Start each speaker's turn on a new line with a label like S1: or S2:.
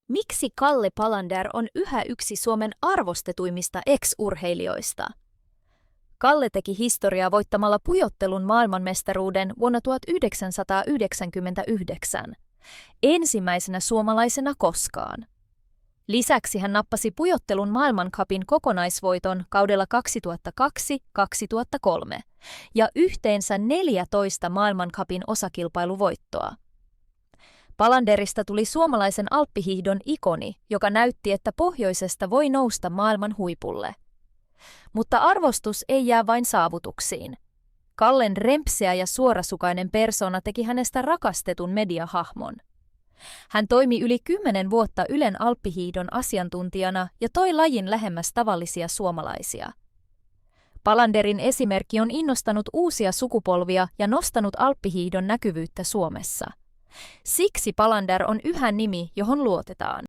S1: Miksi Kalle Palander on yhä yksi Suomen arvostetuimmista ex-urheilijoista? Kalle teki historiaa voittamalla pujottelun maailmanmestaruuden vuonna 1999, ensimmäisenä suomalaisena koskaan. Lisäksi hän nappasi pujottelun maailmancupin kokonaisvoiton kaudella 2002-2003 ja yhteensä 14 maailmancupin osakilpailuvoittoa. Palanderista tuli suomalaisen alppihiihdon ikoni, joka näytti, että pohjoisesta voi nousta maailman huipulle. Mutta arvostus ei jää vain saavutuksiin. Kallen rempseä ja suorasukainen persona teki hänestä rakastetun mediahahmon. Hän toimi yli 10 vuotta Ylen alppihiihdon asiantuntijana ja toi lajin lähemmäs tavallisia suomalaisia. Palanderin esimerkki on innostanut uusia sukupolvia ja nostanut alppihiihdon näkyvyyttä Suomessa. Siksi Palander on yhä nimi, johon luotetaan.